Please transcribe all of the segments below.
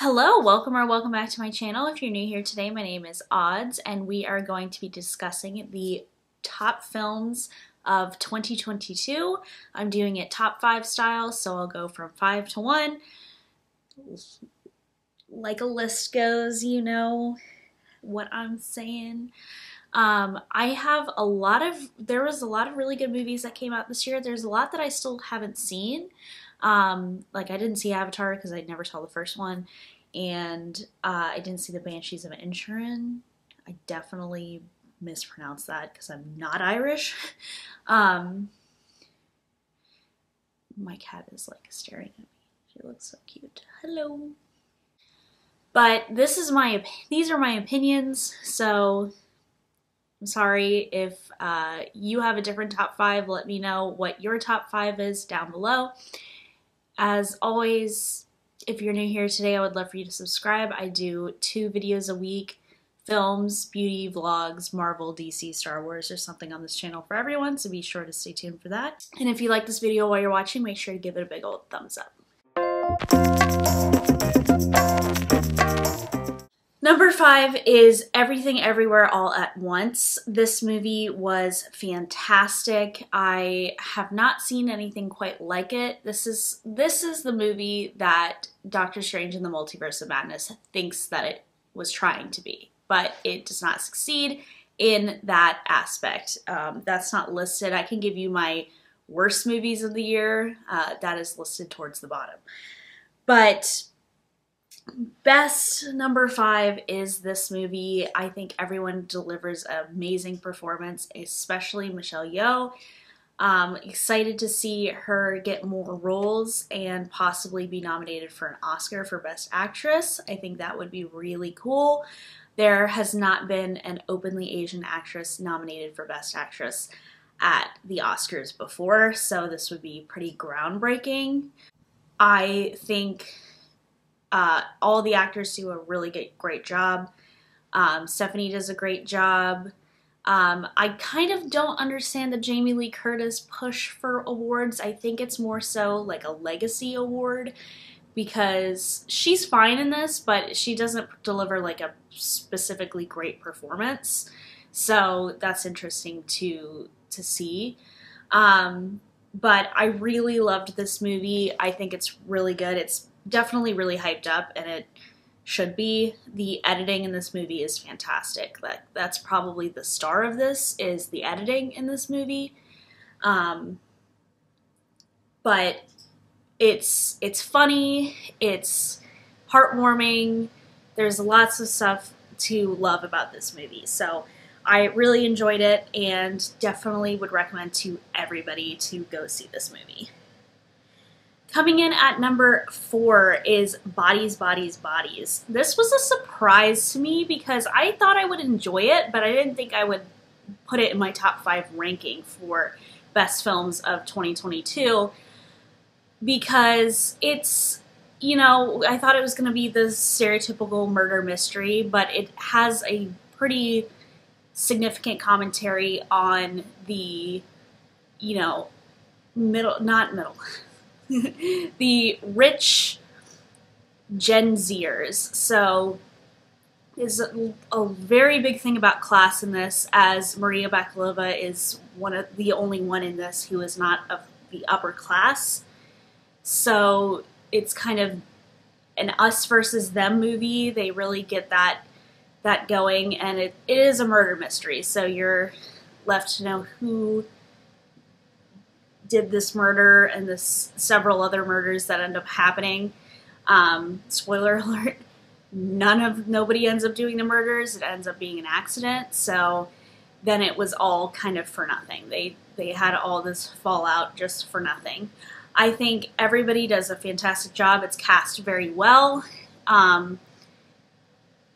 Hello, welcome or welcome back to my channel. If you're new here today, my name is Odds, and we are going to be discussing the top films of 2022. I'm doing it top 5 style, so I'll go from 5 to 1. Like a list goes, you know what I'm saying. There was a lot of really good movies that came out this year. There's a lot that I still haven't seen. Like I didn't see Avatar because I never saw the first one, and I didn't see the Banshees of Inisherin. I definitely mispronounced that because I'm not Irish. My cat is like staring at me. She looks so cute. Hello. But these are my opinions, so I'm sorry if you have a different top 5. Let me know what your top 5 is down below. As always, if you're new here today, I would love for you to subscribe. I do 2 videos a week, films, beauty, vlogs, Marvel, DC, Star Wars, or something on this channel for everyone, so be sure to stay tuned for that. And if you like this video while you're watching, make sure to give it a big old thumbs up. Number 5 is Everything Everywhere All at Once. This movie was fantastic. I have not seen anything quite like it. This is the movie that Doctor Strange in the Multiverse of Madness thinks that it was trying to be, but it does not succeed in that aspect. That's not listed. I can give you my worst movies of the year. That is listed towards the bottom. But best number 5 is this movie. I think everyone delivers an amazing performance, especially Michelle Yeoh. Excited to see her get more roles and possibly be nominated for an Oscar for Best Actress. I think that would be really cool. There has not been an openly Asian actress nominated for Best Actress at the Oscars before, so this would be pretty groundbreaking. I think all the actors do a really great job. Stephanie does a great job. I kind of don't understand the Jamie Lee Curtis push for awards. I think it's more so like a legacy award because she's fine in this, but she doesn't deliver like a specifically great performance. So that's interesting to see. But I really loved this movie. I think it's really good. It's definitely really hyped up, and it should be. The editing in this movie is fantastic. That's probably the star of this, is the editing in this movie. But it's funny, it's heartwarming, there's lots of stuff to love about this movie. So I really enjoyed it and definitely would recommend to everybody to go see this movie. Coming in at number 4 is Bodies, Bodies, Bodies. This was a surprise to me because I thought I would enjoy it, but I didn't think I would put it in my top 5 ranking for best films of 2022 because it's, you know, I thought it was going to be the stereotypical murder mystery, but it has a pretty significant commentary on the, you know, the rich Gen Zers. So there's a very big thing about class in this, as Maria Bakalova is the only one in this who is not of the upper class. So it's kind of an us versus them movie. They really get that going, and it is a murder mystery. So you're left to know who did this murder and several other murders that end up happening. Spoiler alert, nobody ends up doing the murders. It ends up being an accident. So then it was all kind of for nothing. They had all this fallout just for nothing. I think everybody does a fantastic job. It's cast very well.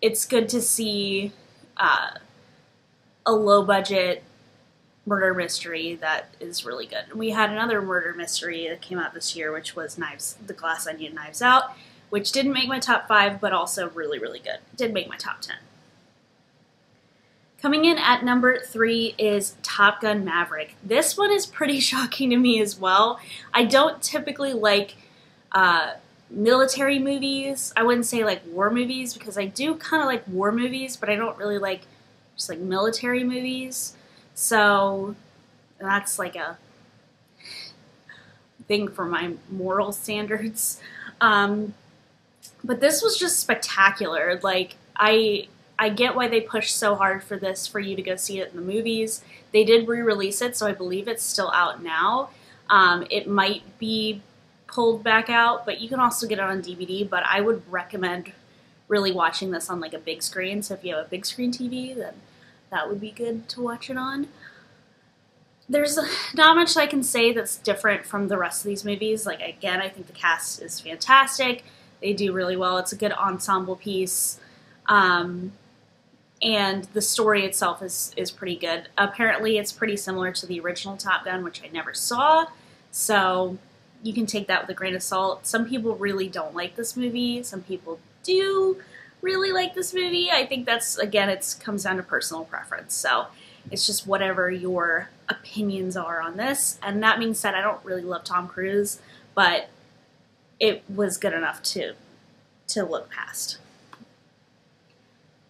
It's good to see a low budget murder mystery that is really good. We had another murder mystery that came out this year, which was The Glass Onion, Knives Out, which didn't make my top 5, but also really, really good. It did make my top 10. Coming in at number 3 is Top Gun Maverick. This one is pretty shocking to me as well. I don't typically like military movies. I wouldn't say like war movies because I do kind of like war movies, but I don't really like just like military movies. So that's like a thing for my moral standards. But this was just spectacular. Like, I get why they pushed so hard for this, for you to go see it in the movies. They did re-release it, so I believe it's still out now. It might be pulled back out, but you can also get it on DVD. But I would recommend really watching this on like a big screen. So if you have a big screen TV, then that would be good to watch it on. There's not much I can say that's different from the rest of these movies. Like, again, I think the cast is fantastic. They do really well. It's a good ensemble piece. And the story itself is pretty good. Apparently, it's pretty similar to the original Top Gun, which I never saw. So you can take that with a grain of salt. Some people really don't like this movie. Some people do really like this movie. I think that's, again, it comes down to personal preference. So it's just whatever your opinions are on this. And that being said, I don't really love Tom Cruise, but it was good enough to look past.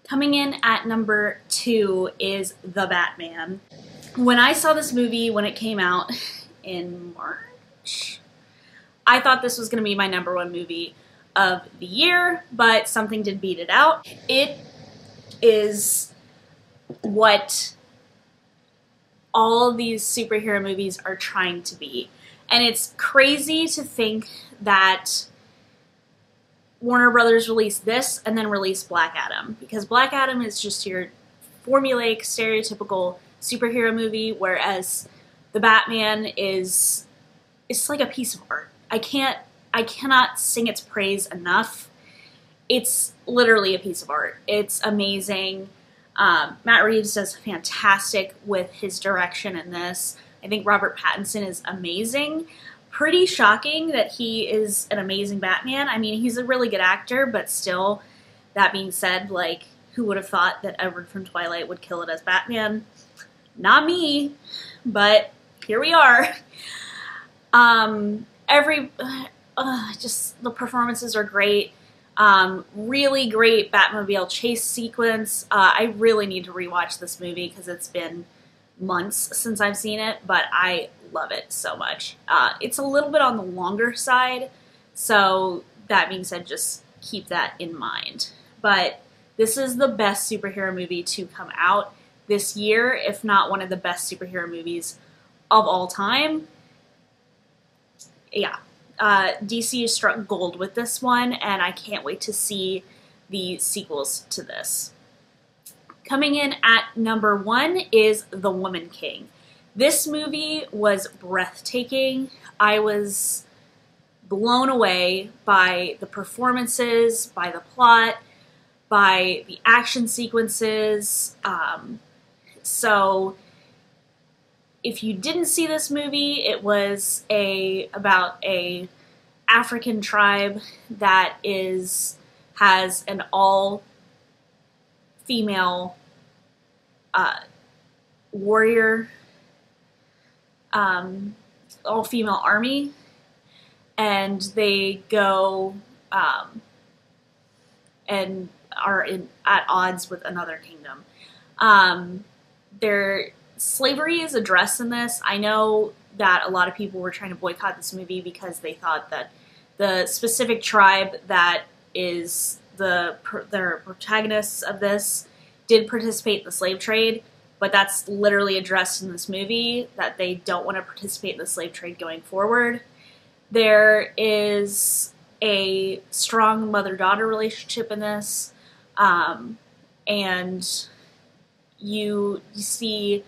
Coming in at number 2 is The Batman. When I saw this movie when it came out in March, I thought this was going to be my number 1 movie of the year, but something did beat it out. It is what all of these superhero movies are trying to be. And it's crazy to think that Warner Brothers released this and then released Black Adam, because Black Adam is just your formulaic, stereotypical superhero movie, whereas The Batman it's like a piece of art. I cannot sing its praise enough. It's literally a piece of art. It's amazing. Matt Reeves does fantastic with his direction in this. I think Robert Pattinson is amazing. Pretty shocking that he is an amazing Batman. I mean, he's a really good actor, but still, that being said, like, who would have thought that Edward from Twilight would kill it as Batman? Not me, but here we are. Just the performances are great. Really great Batmobile chase sequence. I really need to rewatch this movie because it's been months since I've seen it, but I love it so much. It's a little bit on the longer side, so that being said, just keep that in mind. But this is the best superhero movie to come out this year, if not one of the best superhero movies of all time. Yeah. DC has struck gold with this one, and I can't wait to see the sequels to this. Coming in at number 1 is The Woman King. This movie was breathtaking. I was blown away by the performances, by the plot, by the action sequences. So if you didn't see this movie, it was about a African tribe that has an all-female warrior, all-female army, and they go and are at odds with another kingdom. Slavery is addressed in this. I know that a lot of people were trying to boycott this movie because they thought that the specific tribe that is their protagonists of this did participate in the slave trade, but that's literally addressed in this movie, that they don't want to participate in the slave trade going forward. There is a strong mother-daughter relationship in this, and you see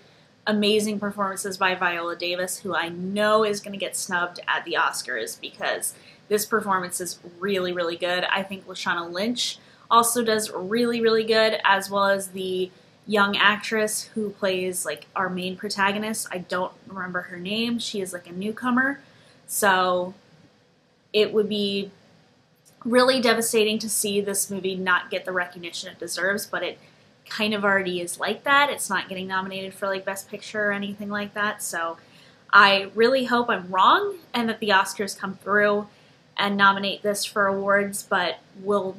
amazing performances by Viola Davis, who I know is going to get snubbed at the Oscars because this performance is really, really good. I think Lashana Lynch also does really, really good, as well as the young actress who plays like our main protagonist. I don't remember her name. She is like a newcomer. So it would be really devastating to see this movie not get the recognition it deserves, but it kind of already is like that. It's not getting nominated for like Best Picture or anything like that. So I really hope I'm wrong and that the Oscars come through and nominate this for awards, but we'll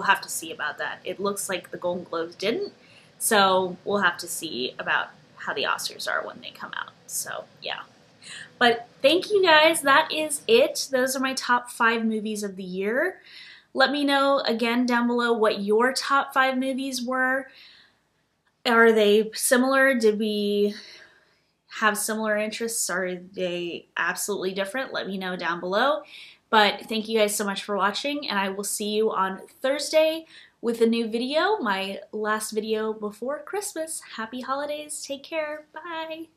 have to see about that. It looks like the Golden Globes didn't, so we'll have to see about how the Oscars are when they come out. So yeah. But thank you guys. That is it. Those are my top 5 movies of the year. Let me know again down below what your top 5 movies were. Are they similar? Did we have similar interests? Are they absolutely different? Let me know down below. But thank you guys so much for watching, and I will see you on Thursday with a new video, my last video before Christmas. Happy holidays. Take care. Bye.